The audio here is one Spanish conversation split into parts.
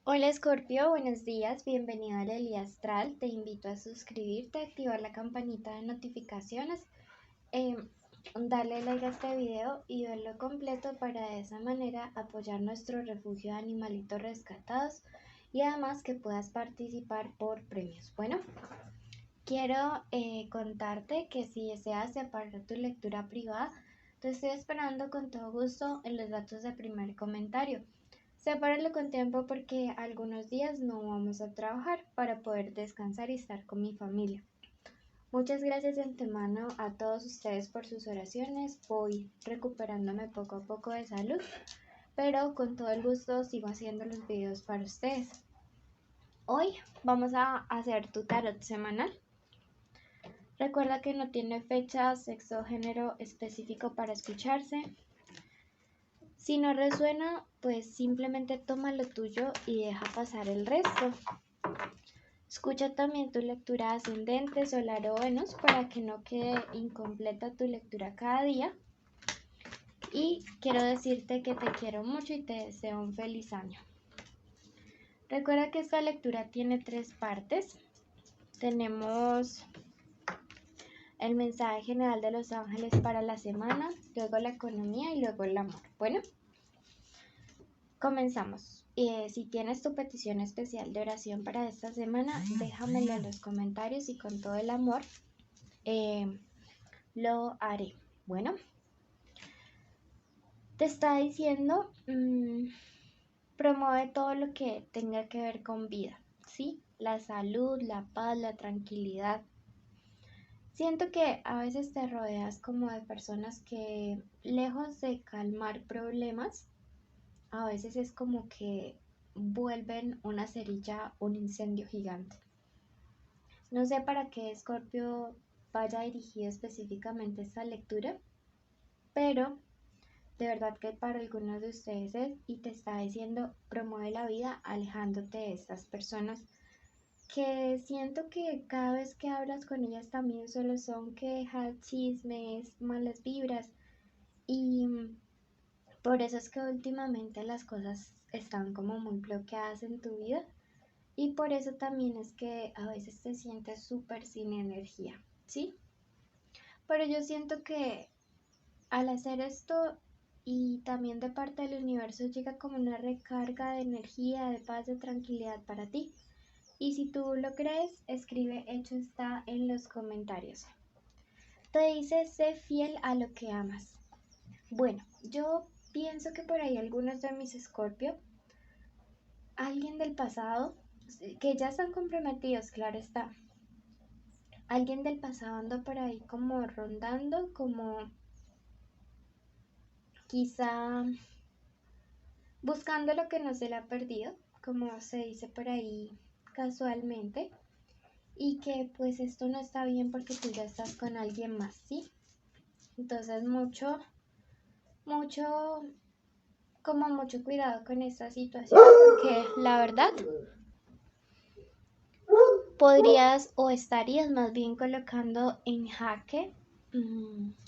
Hola Scorpio, buenos días, bienvenido al Elía Astral. Te invito a suscribirte, activar la campanita de notificaciones, eh, darle like a este video y verlo completo para de esa manera apoyar nuestro refugio de animalitos rescatados y además que puedas participar por premios. Bueno, quiero contarte que si deseas separar tu lectura privada, te estoy esperando con todo gusto en los datos de primer comentario. Sepáralo con tiempo porque algunos días no vamos a trabajar para poder descansar y estar con mi familia. Muchas gracias de antemano a todos ustedes por sus oraciones. Voy recuperándome poco a poco de salud, pero con todo el gusto sigo haciendo los videos para ustedes. Hoy vamos a hacer tu tarot semanal. Recuerda que no tiene fecha, sexo o género específico para escucharse. Si no resuena, pues simplemente toma lo tuyo y deja pasar el resto. Escucha también tu lectura ascendente, solar o Venus para que no quede incompleta tu lectura cada día. Y quiero decirte que te quiero mucho y te deseo un feliz año. Recuerda que esta lectura tiene 3 partes. Tenemos el mensaje general de los ángeles para la semana, luego la economía y luego el amor. Bueno, comenzamos. Si tienes tu petición especial de oración para esta semana, déjamelo en los comentarios y con todo el amor lo haré. Bueno, te está diciendo, promueve todo lo que tenga que ver con vida, ¿sí? La salud, la paz, la tranquilidad. Siento que a veces te rodeas como de personas que, lejos de calmar problemas, a veces es como que vuelven una cerilla, un incendio gigante. No sé para qué Escorpio vaya dirigido específicamente esta lectura, pero de verdad que para algunos de ustedes es, y te está diciendo, promueve la vida alejándote de estas personas que siento que cada vez que hablas con ellas también solo son quejas, chismes, malas vibras y por eso es que últimamente las cosas están como muy bloqueadas en tu vida y por eso también es que a veces te sientes súper sin energía, ¿sí? Pero yo siento que al hacer esto y también de parte del universo llega como una recarga de energía, de paz, de tranquilidad para ti. Y si tú lo crees, escribe hecho está en los comentarios. Te dice, sé fiel a lo que amas. Bueno, yo pienso que por ahí algunos de mis Escorpio, alguien del pasado, que ya están comprometidos, claro está. Alguien del pasado anda por ahí como rondando, como quizá buscando lo que no se le ha perdido, como se dice por ahí casualmente, y que pues esto no está bien porque tú ya estás con alguien más, ¿sí? Entonces mucho cuidado con esta situación porque la verdad podrías o estarías más bien colocando en jaque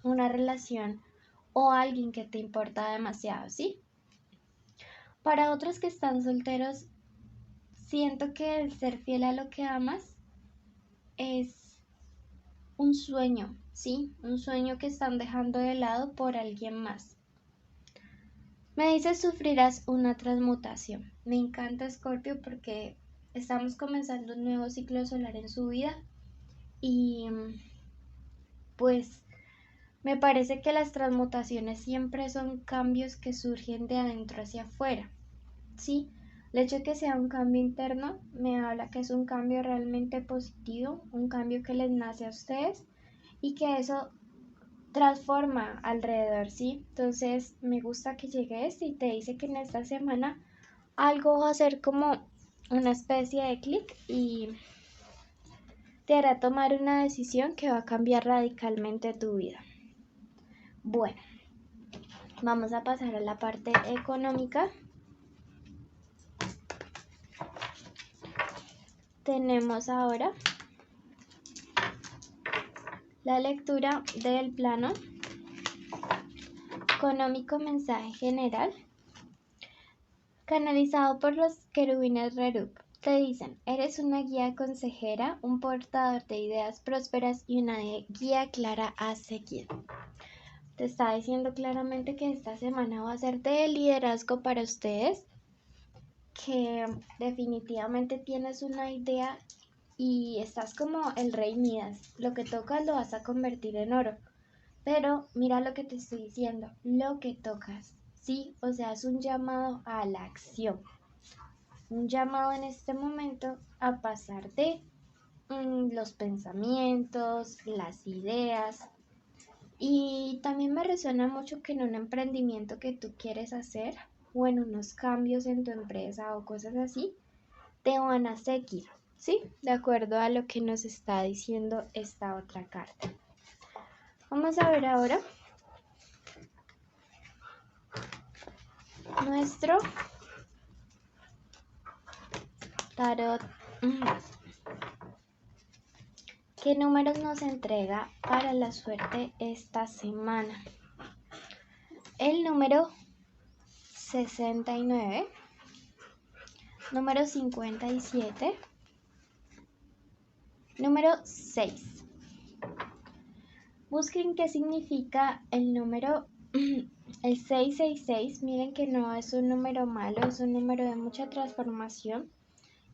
una relación o alguien que te importa demasiado, ¿sí? Para otros que están solteros, siento que el ser fiel a lo que amas es un sueño, ¿sí? Un sueño que están dejando de lado por alguien más. Me dice sufrirás una transmutación. Me encanta Escorpio porque estamos comenzando un nuevo ciclo solar en su vida y pues me parece que las transmutaciones siempre son cambios que surgen de adentro hacia afuera, ¿sí? El hecho de que sea un cambio interno me habla que es un cambio realmente positivo, un cambio que les nace a ustedes y que eso transforma alrededor, ¿sí? Entonces me gusta que llegue este y te dice que en esta semana algo va a ser como una especie de clic y te hará tomar una decisión que va a cambiar radicalmente tu vida. Bueno, vamos a pasar a la parte económica. Tenemos ahora la lectura del plano económico mensaje general. Canalizado por los querubines Rerup. Te dicen, eres una guía consejera, un portador de ideas prósperas y una guía clara a seguir. Te está diciendo claramente que esta semana va a ser de liderazgo para ustedes, que definitivamente tienes una idea y estás como el rey Midas. Lo que tocas lo vas a convertir en oro. Pero mira lo que te estoy diciendo, lo que tocas, ¿sí? O sea, es un llamado a la acción. Un llamado en este momento a pasar de los pensamientos, las ideas. Y también me resuena mucho que en un emprendimiento que tú quieres hacer o en unos cambios en tu empresa o cosas así, te van a seguir, ¿sí? De acuerdo a lo que nos está diciendo esta otra carta. Vamos a ver ahora nuestro tarot. ¿Qué números nos entrega para la suerte esta semana? El número 69, número 57, número 6. Busquen qué significa el número el 666. Miren que no es un número malo, es un número de mucha transformación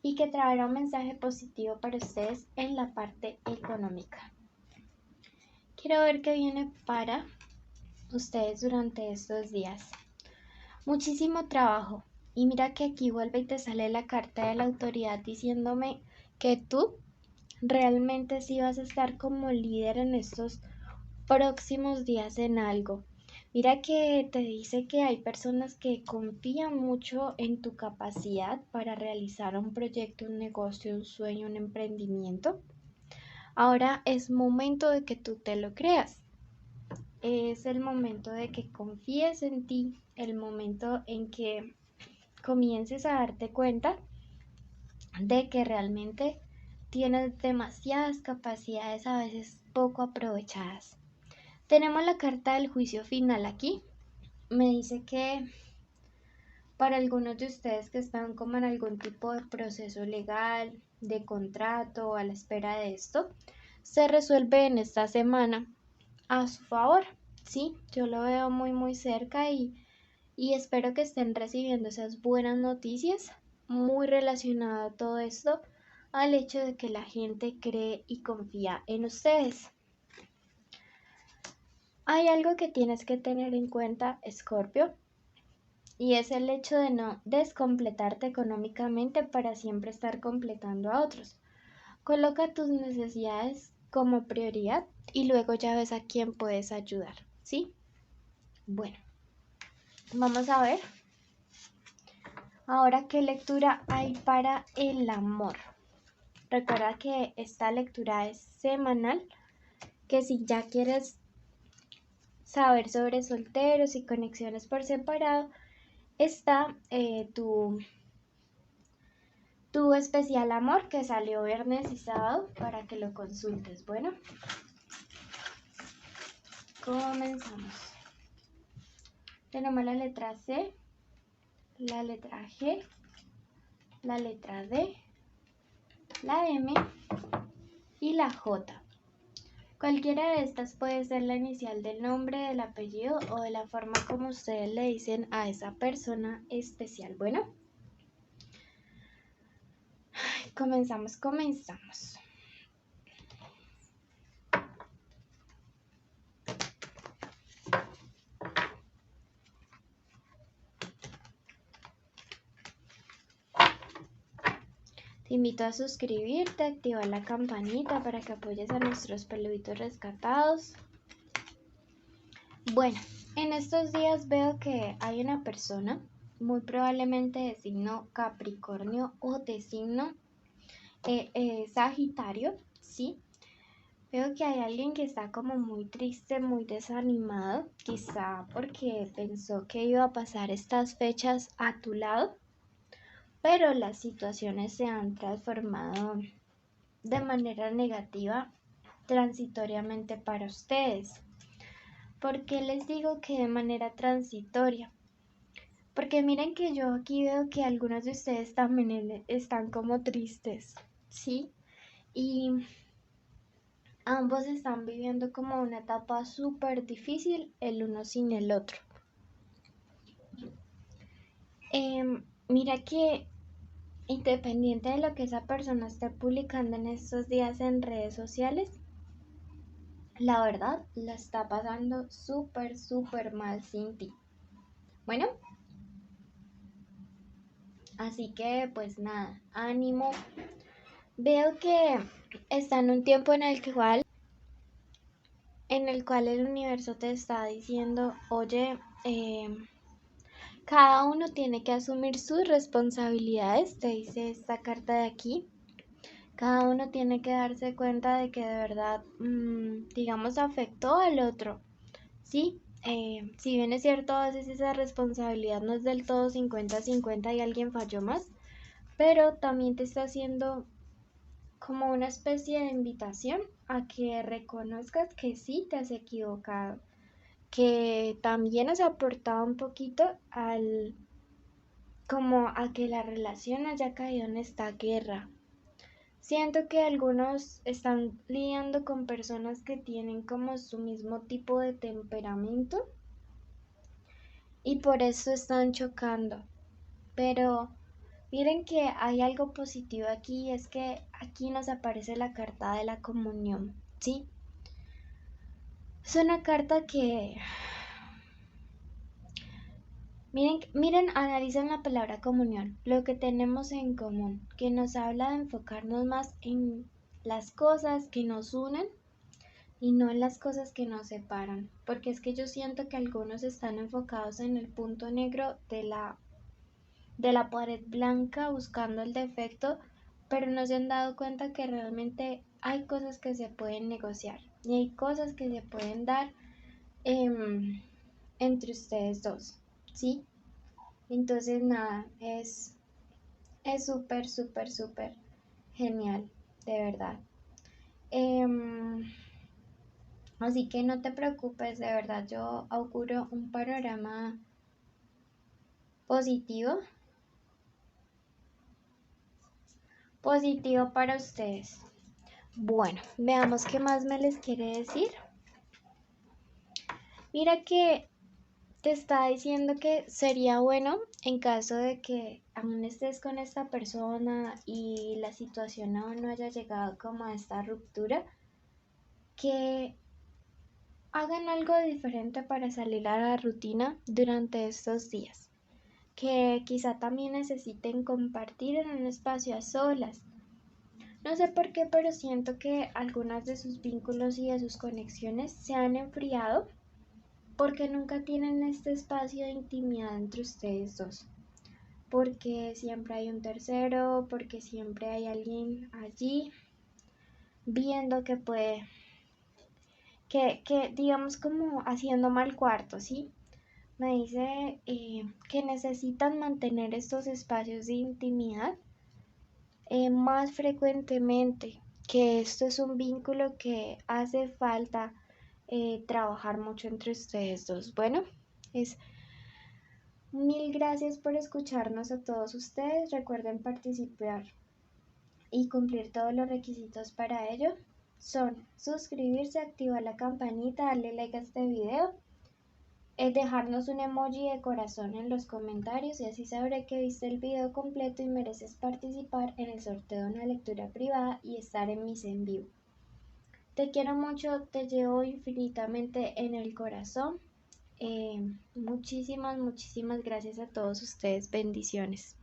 y que traerá un mensaje positivo para ustedes en la parte económica. Quiero ver qué viene para ustedes durante estos días. Muchísimo trabajo. Y mira que aquí vuelve y te sale la carta de la autoridad diciéndome que tú realmente sí vas a estar como líder en estos próximos días en algo. Mira que te dice que hay personas que confían mucho en tu capacidad para realizar un proyecto, un negocio, un sueño, un emprendimiento. Ahora es momento de que tú te lo creas. Es el momento de que confíes en ti, el momento en que comiences a darte cuenta de que realmente tienes demasiadas capacidades a veces poco aprovechadas. Tenemos la carta del juicio final aquí. Me dice que para algunos de ustedes que están como en algún tipo de proceso legal, de contrato o a la espera de esto, se resuelve en esta semana a su favor. Sí, yo lo veo muy cerca y espero que estén recibiendo esas buenas noticias muy relacionado a todo esto, al hecho de que la gente cree y confía en ustedes. Hay algo que tienes que tener en cuenta, Escorpio, y es el hecho de no descompletarte económicamente para siempre estar completando a otros. Coloca tus necesidades como prioridad y luego ya ves a quién puedes ayudar, ¿sí? Bueno, vamos a ver ahora qué lectura hay para el amor. Recuerda que esta lectura es semanal, que si ya quieres saber sobre solteros y conexiones por separado, está tu especial amor que salió viernes y sábado para que lo consultes. Bueno, comenzamos. Tenemos la letra C, la letra G, la letra D, la M y la J. Cualquiera de estas puede ser la inicial del nombre, del apellido o de la forma como ustedes le dicen a esa persona especial. Bueno, comenzamos. Te invito a suscribirte, activar la campanita para que apoyes a nuestros peluditos rescatados. Bueno, en estos días veo que hay una persona, muy probablemente de signo Capricornio o de signo Sagitario, ¿sí? Veo que hay alguien que está como muy triste, muy desanimado, quizá porque pensó que iba a pasar estas fechas a tu lado, pero las situaciones se han transformado de manera negativa transitoriamente para ustedes. ¿Por qué les digo que de manera transitoria? Porque miren que yo aquí veo que algunos de ustedes también están como tristes, ¿sí? Y ambos están viviendo como una etapa súper difícil el uno sin el otro. Mira que independiente de lo que esa persona esté publicando en estos días en redes sociales, la verdad la está pasando súper, súper mal sin ti. Bueno, así que pues nada, ánimo. Veo que está en un tiempo en el cual el universo te está diciendo, oye, cada uno tiene que asumir sus responsabilidades, te dice esta carta de aquí. Cada uno tiene que darse cuenta de que de verdad, digamos, afectó al otro, ¿sí? Si bien es cierto, a veces esa responsabilidad no es del todo 50-50 y alguien falló más, pero también te está haciendo como una especie de invitación a que reconozcas que sí te has equivocado, que también has aportado un poquito como a que la relación haya caído en esta guerra. Siento que algunos están lidiando con personas que tienen como su mismo tipo de temperamento y por eso están chocando. Pero miren que hay algo positivo aquí, es que aquí nos aparece la carta de la comunión, ¿sí? Es una carta que miren, analicen la palabra comunión, lo que tenemos en común, que nos habla de enfocarnos más en las cosas que nos unen y no en las cosas que nos separan, porque es que yo siento que algunos están enfocados en el punto negro de la pared blanca buscando el defecto, pero no se han dado cuenta que realmente hay cosas que se pueden negociar y hay cosas que se pueden dar entre ustedes dos, ¿sí? Entonces nada, es súper, súper, súper genial, de verdad. Así que no te preocupes, de verdad, yo auguro un panorama positivo, positivo para ustedes. Bueno, veamos qué más me les quiere decir. Mira que te está diciendo que sería bueno en caso de que aún estés con esta persona y la situación aún no haya llegado como a esta ruptura, que hagan algo diferente para salir a la rutina durante estos días, que quizá también necesiten compartir en un espacio a solas. No sé por qué, pero siento que algunas de sus vínculos y de sus conexiones se han enfriado porque nunca tienen este espacio de intimidad entre ustedes dos. Porque siempre hay un tercero, porque siempre hay alguien allí viendo que puede, que digamos como haciendo mal cuarto, ¿sí? Me dice que necesitan mantener estos espacios de intimidad más frecuentemente, que esto es un vínculo que hace falta trabajar mucho entre ustedes dos. Bueno, es mil gracias por escucharnos a todos ustedes. Recuerden participar y cumplir todos los requisitos para ello. Son suscribirse, activar la campanita, darle like a este video, dejarnos un emoji de corazón en los comentarios y así sabré que viste el video completo y mereces participar en el sorteo de una lectura privada y estar en mis en vivo. Te quiero mucho, te llevo infinitamente en el corazón. Muchísimas, muchísimas gracias a todos ustedes. Bendiciones.